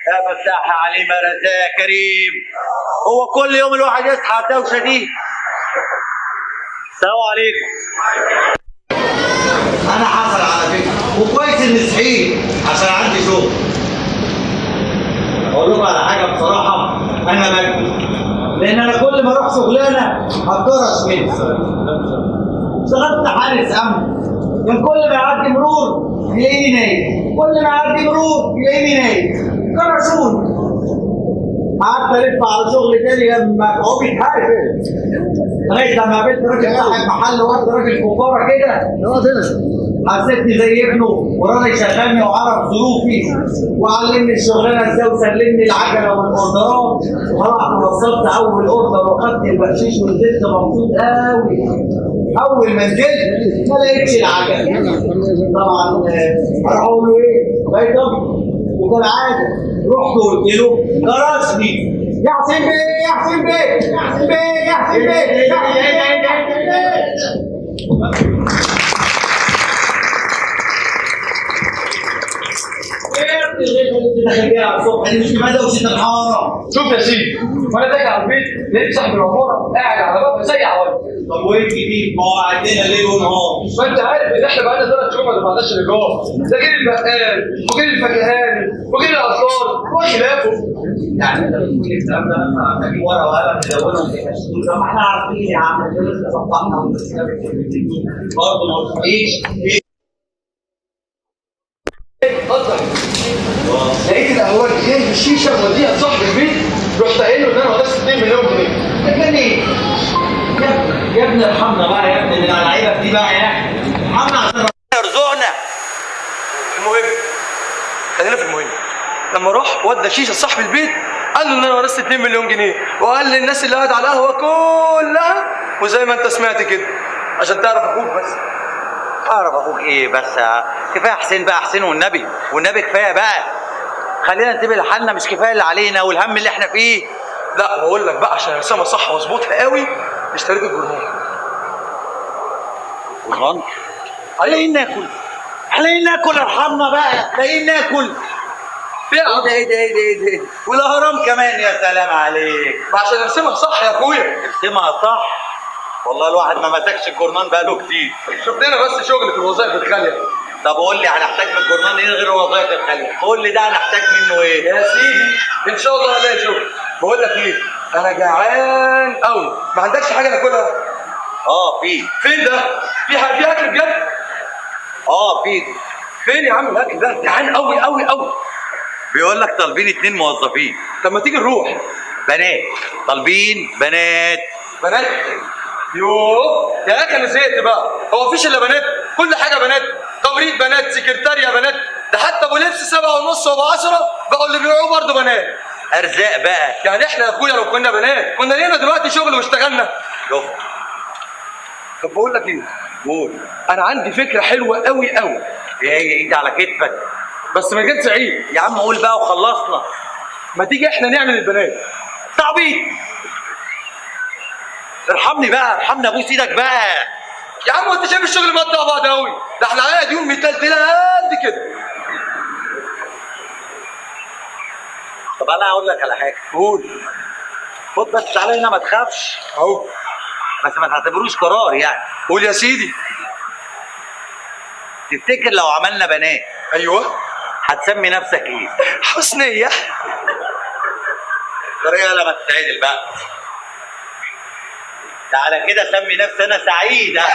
يا فتاح يا عليم يا رزاق يا كريم، هو كل يوم الواحد يصحى على الدوشه دي؟ السلام عليكم. انا حصل على فكره وكويس اني صحيت عشان عندي شغل. اقول لكم على حاجه بصراحه، انا بكذب لان انا كل ما اروح شغلانه هتجرس مني. اشتغلت حارس امن، كان كل ما يعدي مرور يلاقيني نايم، كل ما يعدي مرور يلاقيني نايم، كرشوني. قعدت الف على شغل تاني لما هو بيتحارب لغايه لما قابلت راجل صاحب محل ورد، راجل كفاره كده حسيتني زي ابنه وراضي يشغلني وعرف ظروفي وعلمني الشغلانه ازاي وسلمني العجله والاوردرات، ورحت وصلت اول اوردر واخدت البقشيش ونزلت مبسوط قوي. اول ما نزلت ما لقيتش العجله، طبعا اروح اقول له ايه؟ بقيت وكالعاده رحت قلت له جرسني يا حسين بيه يا حسين بيه يا حسين بيه يا حسين بيه يا حسين شوف يا سيدي، وانا داخل على البيت لقيت صاحب العماره قاعد على باب زي عوالي. طب وايه الجديد؟ ما هو قعدنا ليل ونهار. ما انت عارف ان احنا بقالنا 3 شهور ما دفعناش الايجار، ده غير البقال وغير الفكهاني وغير العطار وخلافه. يعني انت بتقول الكلام ده انا محتاج ورقه وقلم ندونهم في التشكيل. طب ما احنا عارفين يا عم لسه صفحنا ونسينا برضه ما قلتليش اتفضل. لقيت الاهوال جايب الشيشه موديها لصاحب البيت، رحت قايل له ان انا وديت 2 مليون جنيه. ده كان ايه؟ يا ابني ارحمنا بقى يا ابني من اللعيبه دي بقى يا اخي، ارحمنا عشان ربنا يرزقنا. المهم خلينا في المهم، لما راح ودى شيشه لصاحب البيت قال له ان انا ورثت 2 مليون جنيه، وقال للناس اللي قاعده على القهوه كلها وزي ما انت سمعت كده عشان تعرف اخوك بس. اعرف اخوك ايه بس؟ كفايه حسين بقى، حسين والنبي والنبي كفايه بقى. خلينا ننتبه لحالنا، مش كفايه اللي علينا والهم اللي احنا فيه. لا بقول لك بقى عشان ارسمها صح واظبطها قوي، اشتريت الجرنان. جرنان؟ لاقيين ناكل، لاقيين ناكل، ارحمنا بقى، لاقيين ناكل. فعلا ايه ده والاهرام كمان، يا سلام عليك. عشان ارسمها صح يا اخويا. ارسمها صح؟ والله الواحد ما مسكش الجرنان بقاله كتير. شوف لنا بس شغل في الوظائف الخاليه. طب قول لي هنحتاج من الجرنان ايه غير الوظائف الخاليه؟ قول لي ده هنحتاج منه ايه؟ يا سيدي ان شاء الله هلاقي شغل. بقول لك ايه، انا جعان قوي، ما عندكش حاجه ناكلها؟ في. فين ده؟ في اكل بجد؟ في. فين يا عم الاكل ده؟ جعان قوي قوي قوي. بيقول لك طالبين 2 موظفين. طب ما تيجي نروح. بنات، طالبين بنات. بنات؟ يوه يا اخي انا زهقت بقى، هو مفيش الا بنات؟ كل حاجه بنات، تمريض بنات، سكرتاريه بنات، ده حتى ابو لبس 7:30 و10 بقوا اللي بيبيعوه برضه بنات. ارزاق بقى. يعني احنا يا اخويا لو كنا بنات كنا لينا دلوقتي شغل واشتغلنا. شوف. طب بقول لك ايه؟ قول. انا عندي فكره حلوه قوي قوي. ايه هي؟ ايدي على كتفك. بس من غير سعيد. يا عم قول بقى وخلصنا. ما تيجي احنا نعمل البنات. تعبيط. ارحمني بقى، ارحمني ابوس ايدك بقى. يا عم انت شايف الشغل مقطع بعض قوي، ده احنا علينا ديون متلتله قد كده. طب انا هقول لك على حاجه. قول. خد بس علينا ما تخافش. اهو. بس ما تعتبروش قرار يعني. قول يا سيدي. تفتكر لو عملنا بنات ايوه. هتسمي نفسك ايه؟ حسنيه. طريقه لما تتعدل بقى. تعالى كده سمي نفسي انا سعيده. ايه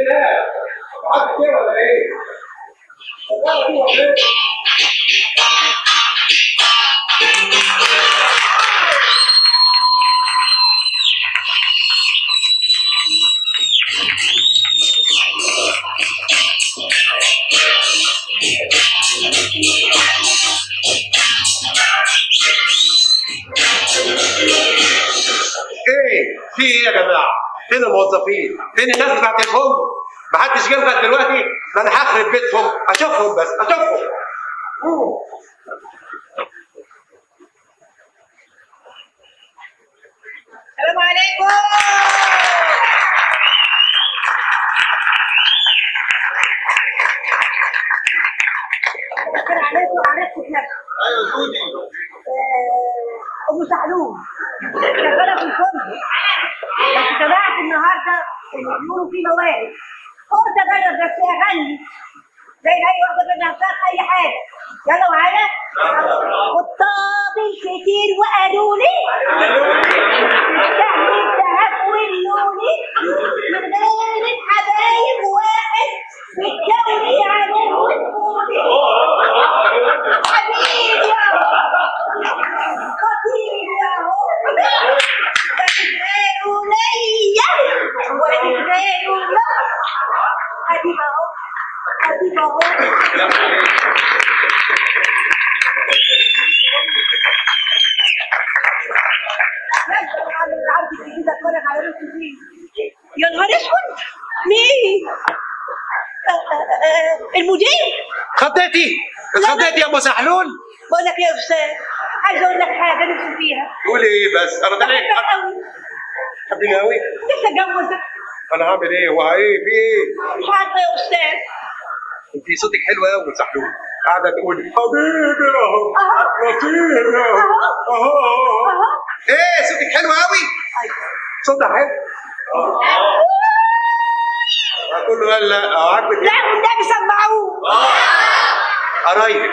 ده؟ معاك كده ولا ايه؟ ايه في ايه يا جماعه؟ فين الموظفين؟ فين الناس بتاعت الفندق؟ ما حدش جه لغايه دلوقتي؟ ده انا هخرب بيتهم، اشوفهم بس اشوفهم. السلام عليكم. السلام عليكم. عرفت نفسي. ايوه زودي. ام سحلول شغاله في الفندق، بس سمعت النهارده ان بيقولوا في موارد، قلت اجرب بس اغني زي اي واحده بدها تختار اي حاجه. يلا معانا. والطابل كتير وقالوا لي السهم الذهب واللولي من غير الحبايب واحد بالدوري على الوصولي. حبيبي يا خطير يا هو تكراروا ليا وتكراروا لا. حبيبي اهو حبيبي اهو. يا نهار اسود، مين؟ المدير. خضيتي اتخضيتي يا ام سحلول. بقول لك ايه يا استاذ، عايزه اقول لك حاجه نفسي فيها. قولي ايه بس؟ انا ده ليه؟ بحبك قوي. حبيني قوي. لسه اتجوزك. انا هعمل ايه؟ هو ايه في ايه؟ مش عارفه يا استاذ. انت صوتك حلو قوي يا سحلول، قاعده تقولي حبيبي اهو اهو لطيف اهو اهو. اهو. ايه صوتك حلو قوي؟ صوتك حلو. كله قال لا. عاجبك؟ لا والنبي سمعوه. قرايبك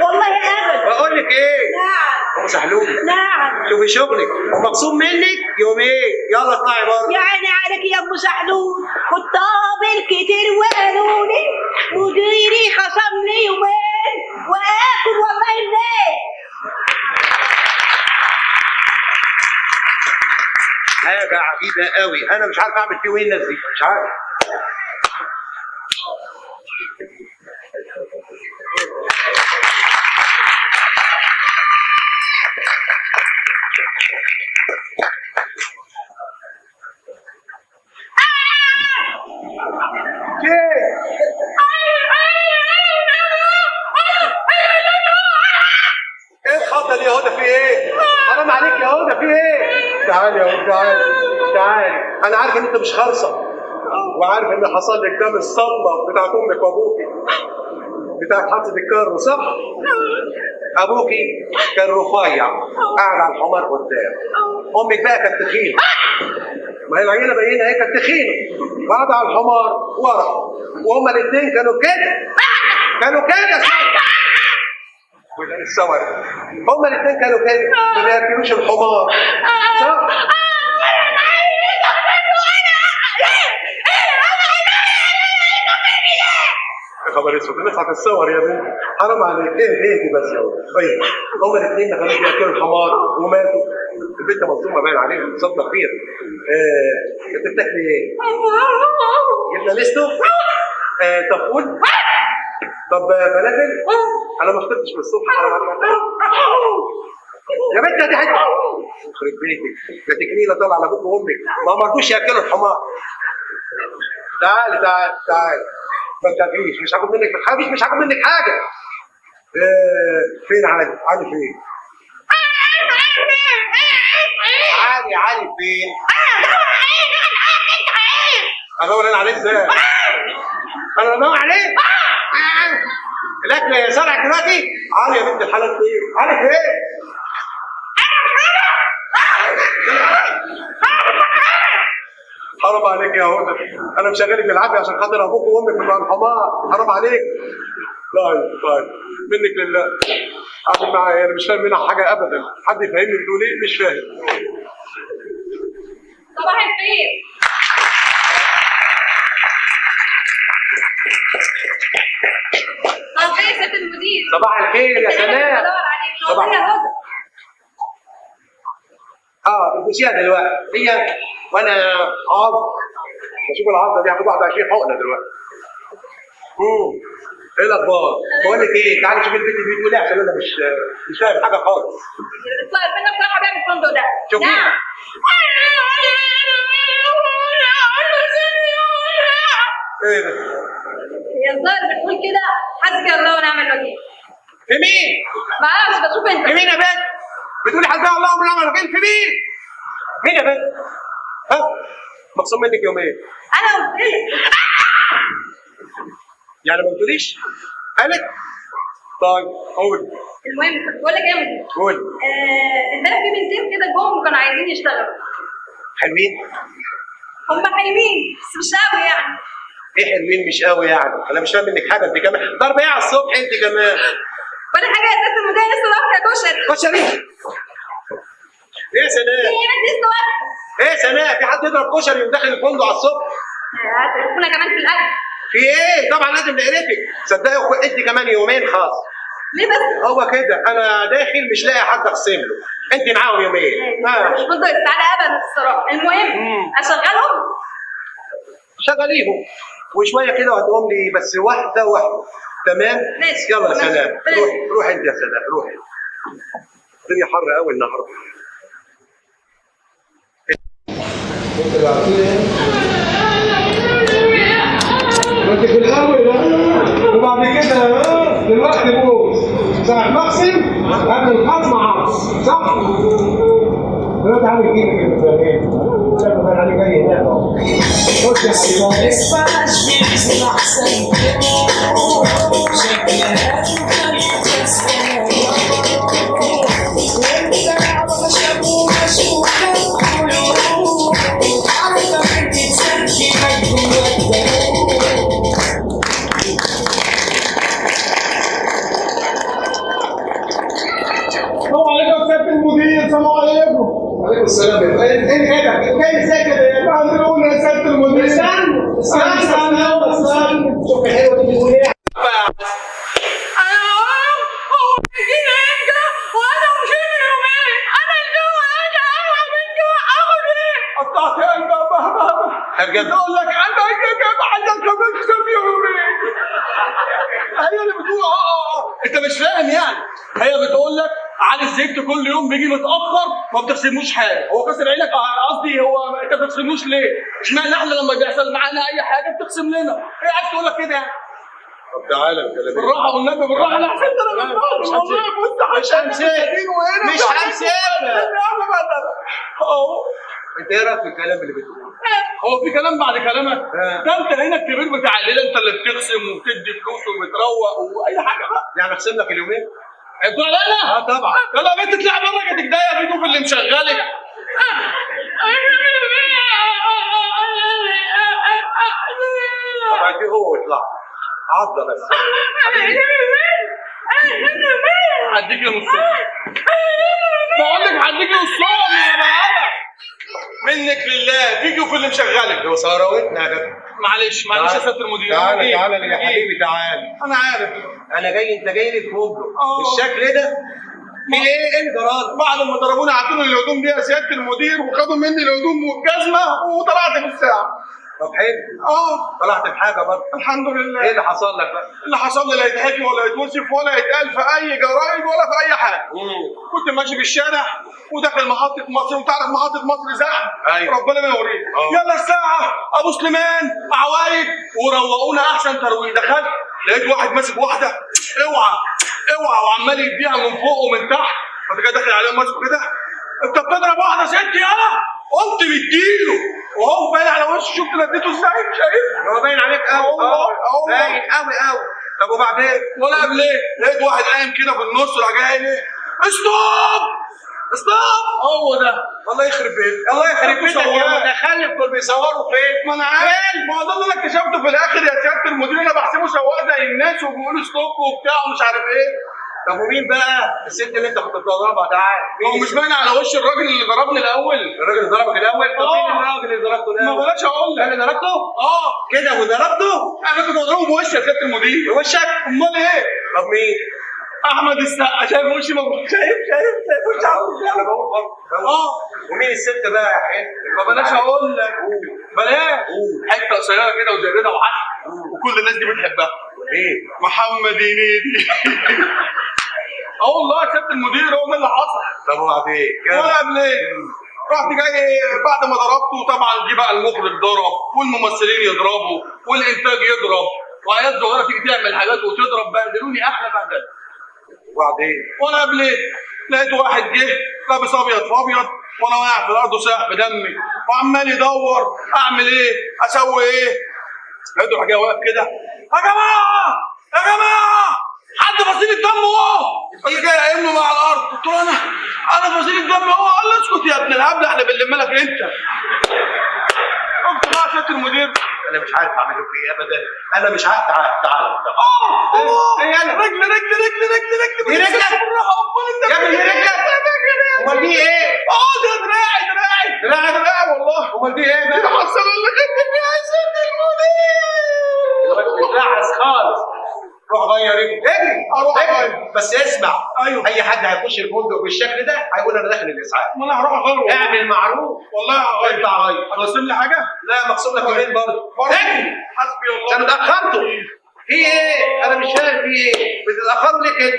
والله ابدا. بقول لك ايه؟ نعم. ام سحلول نعم. شوفي شغلك ومقسوم منك يوم ايه؟ يلا اطلعي بره. يا عيني عليك يا ام سحلول، والطابل كتير وقالوا لي مديري خصمني يومين واكل والله الليل. حاجه عجيبه قوي، انا مش عارف اعمل فيه ايه الناس دي، مش عارف. ايه الخضه دي يا هدى؟ في ايه؟ حرام عليك يا هدى، في ايه؟ تعالي يا هدى تعالي. انا عارف ان انت مش خالصه، وعارف ان حصل لك ده من الصدمه بتاعت امك وابوكي بتاعت حادثه الكار، صح؟ ابوكي كان رفيع قاعد على الحمار قدام، امك بقى كانت تخينه، ما هي العينه باينه هي كانت تخينه وقاعده على الحمار ورا، وهما الاثنين كانوا كده وده السمر، هما الاثنين كانوا كده ما بياكلوش الحمار، صح؟ خبر اسود، الناس هتتصور يا بنت، حرام عليك، ايه بس يا ولد. طيب هما الاثنين ما كانوش بياكلوا الحمار وماتوا، البنت مظلومه باين عليها، صدمه كبيره. انت بتاكلي ايه؟ جبنه نستو؟ طب فول؟ طب فلافل؟ انا ما فطرتش من الصبح، حرام عليك يا بنت، دي حته يخرب بيتك، ده تكنيله طالعه على ابوك وامك، ما رضوش ياكلوا الحمار. تعالي ما تخافيش، مش هاخد منك، ما تخافيش، مش هاخد منك حاجه. فين علي؟ علي فين؟ علي فين؟ ادور انا عليه ازاي؟ انا بدور عليه؟ الاكل سرعك دلوقتي؟ علي يا بنت الحلال فين؟ علي فين؟ حرام عليك يا هدى، انا مشغلك بالعافيه عشان خاطر ابوك وامك بتوع الحمار، حرام عليك. طيب منك لله، قاعد معايا، انا مش فاهم منها حاجه ابدا، حد يفهمني بتقول ايه؟ مش فاهم. صباح الخير. صباح الخير يا ست المدير. صباح الخير يا سلام. صباح الخير يا هدى. بتبوسيها دلوقتي هي وانا عاض بشوف العضه دي هاخد 21 حقنه دلوقتي. ايه الاخبار؟ بقول لك ايه، تعالي شوفي البنت دي بتقول ايه عشان انا مش فاهم حاجه خالص. ربنا بصراحه بيعمل الفندق ده. شوفيها. ايه ده؟ هي الظاهر بتقول كده حسبي الله ونعم الوكيل. في مين؟ ما اعرفش، بشوف انت. في مين يا بنت؟ بتقولي حسبي الله ونعم الوكيل في مين؟ مين يا بنت؟ مخصوم منك يومين. انا قلت لك. يعني ما قلتليش؟ قالت؟ طيب قول. المهم كنت بقول لك ايه يا مدير؟ قول. امبارح في بنتين كده جم وكانوا عايزين يشتغلوا. حلوين؟ هم حلوين بس مش قوي يعني. ايه حلوين مش قوي يعني؟ انا مش فاهم منك حاجه، انت كمان ضربه ايه على الصبح انت كمان؟ ولا حاجه يا ست المدير، لسه واقفه كشري. كشري؟ ايه يا سناء؟ هي بنت لسه واقفه. ايه يا سناء؟ في حد يضرب كشري وداخل الفندق على الصبح؟ هتعرفونا كمان في الاكل. في ايه؟ طبعا لازم نقرفك، صدقي انت كمان يومين خاص. ليه بس؟ هو كده، انا داخل مش لاقي حد اخصم له، انت معاهم يومين. مش فندق السعاده ابدا الصراحه. المهم اشغلهم. شغليهم وشويه كده وهتقوم لي، بس واحده تمام؟ ماشي. يلا يا ماشي. سلام، روح انت يا سلام، روحي. الدنيا حر قوي النهارده. انت في الاول وبعد كده دلوقتي بوز ساعة مقسم قبل الخصم عصر، صح؟ دلوقتي عامل ايه كده؟ شايف بقى عليك جاي هناك اهو. خش يا حبيبي. وعليكم السلام. ايه ده؟ جاي ازاي كده؟ يا معلوم يا سيادة المدير. استنى شوف الحلوه دي بتقول ايه؟ بجد اقول لك انا عايزك تكسب يومين. هي اللي بتقول انت مش فاهم يعني. هي بتقول لك علي الزفت كل يوم بيجي متاخر ما بتخصموش حاجه، هو كسر عينك، قصدي هو انت ما بتخصموش ليه؟ اشمعنى احنا لما بيحصل معانا اي حاجه بتخصم لنا؟ هي عايز تقول لك كده يعني. طب تعالى بالراحه والنبي بالراحه. انا حسيت انا والله بص مش هنسيبها. اهو انت ايه رايك في الكلام اللي بتقوله؟ هو في كلام بعد كلامك؟ ده انت هنا الكبير بتاع الليله، انت اللي بتقسم وبتدي فلوس وبتروق واي حاجه بقى. يعني اقسم لك اليومين؟ هيكون علينا؟ طبعا. يلا يا بنت اطلعي بره كده تضايق بيكم في اللي مشغلك. طب هديه هو واطلع عضه بس. هديك نصهم. بقول لك هديك نصهم يا بابا. منك لله، فيكي وفي اللي مشغلك. دي وثروتنا يا جدع. معلش يا سياده المدير. تعالى تعالى يا حبيبي تعالى. انا عارف. انا جاي، انت جاي لي في فندق آه. بالشكل ده؟ في ايه الجراد؟ بعد ما ضربوني عطوني الهدوم دي يا سياده المدير وخدوا مني الهدوم والجزمه وطلعت في الساعه. طب حلو. طلعت بحاجه برضه؟ الحمد لله. ايه اللي حصل لك بقى؟ اللي حصل لي لا يتحكي ولا يتوصف ولا يتقال في اي جرائد ولا في اي حاجه. كنت ماشي في الشارع وداخل محطه مصر، وانت عارف محطه مصر زحمه. أيوة. ربنا ما يوريك. يلا الساعه ابو سليمان عوايد وروقونا احسن ترويق. دخلت لقيت واحد ماسك واحده اوعى اوعى وعمال يديها من فوق ومن تحت. فانت كده داخل عليهم ماسكه كده، انت بتضرب واحده ست يالا. قمت مديله وهو باين على وشه. شفت نديته ازاي؟ شايف؟ هو باين عليك قوي. باين قوي قوي. طب وبعدين؟ ولا قبل ايه؟ لقيت واحد قايم كده في النص راح جاي ليه؟ ستوب! ستوب! هو ده. الله يخرب بيتك، الله يخرب بيتك يا متخلف. دول بيصوروا فين؟ ما انا عارف. ما هو ده اللي انا اكتشفته في الاخر يا سياده المدير. انا بحسبه سواق زي الناس وبيقولوا ستوب وبتاع ومش عارف ايه. طب ومين بقى الست اللي انت كنت بتضربها؟ تعال. هو مش باين على وش الراجل اللي ضربني الاول؟ الراجل اللي ضربك الاول؟ طب مين الراجل اللي ضربته الاول؟ ما بلاش اقول لك. انا ضربته؟ كده وضربته؟ انا كنت بضربه بوشي يا سياده المدير. بوشك؟ امال ايه؟ طب مين؟ احمد السقا. شايف وشي موجود؟ شايف وشي عامل ازاي؟ انا بقول برضه. ومين الست بقى يا حلو؟ ما بلاش اقول لك. بلاش. حته قصيره كده وزبده وعسل وكل الناس دي بتحبها. ايه؟ محمد هنيدي. والله يا سياده المدير هو ده اللي حصل. طب وبعدين؟ ولا قبل ايه؟ رحت جاي بعد ما ضربته طبعا جه بقى المخرج ضرب والممثلين يضربوا والانتاج يضرب وعيال صغيره تيجي تعمل حاجات وتضرب. بهدلوني احلى بهدله. وبعدين؟ ولا قبل ايه؟ لقيت واحد جه لابس ابيض في ابيض وانا واقع في الارض وساح بدمي وعمال يدور اعمل ايه؟ اسوي ايه؟ لقيته راح جاي واقف كده. يا جماعه يا جماعه حد فصيل الدم اهو. راح جاي قايم له مع الارض. قلت له انا فصيل الدم اهو. قال له اسكت يا ابن الهبل احنا بنلم لك انت. قلت بقى يا سياده المدير انا مش عارف اعمل لكم ايه ابدا. انا مش عارف. تعال تعال. ايه انا رجل دي رجلك؟ يا ابني دي رجلك؟ امال دي ايه؟ ده دراعي والله. امال دي ايه دي بقى؟ حصل اللي خدتني يا سياده المدير. بتلعس خالص. روح غير اجري. اروح اجري. أغير. بس اسمع. ايوه. اي حد هيخش الفندق بالشكل ده هيقول انا داخل الاسعاف. ما انا هروح اغيره. اعمل معروف. والله هغير. اطلع غير. هترسم لي حاجه؟ لا مقسوم لك يومين برضه. اجري. حسبي الله. عشان اتاخرتوا. في ايه؟ انا مش فاهم في ايه؟ بتتاخروا ليه كده؟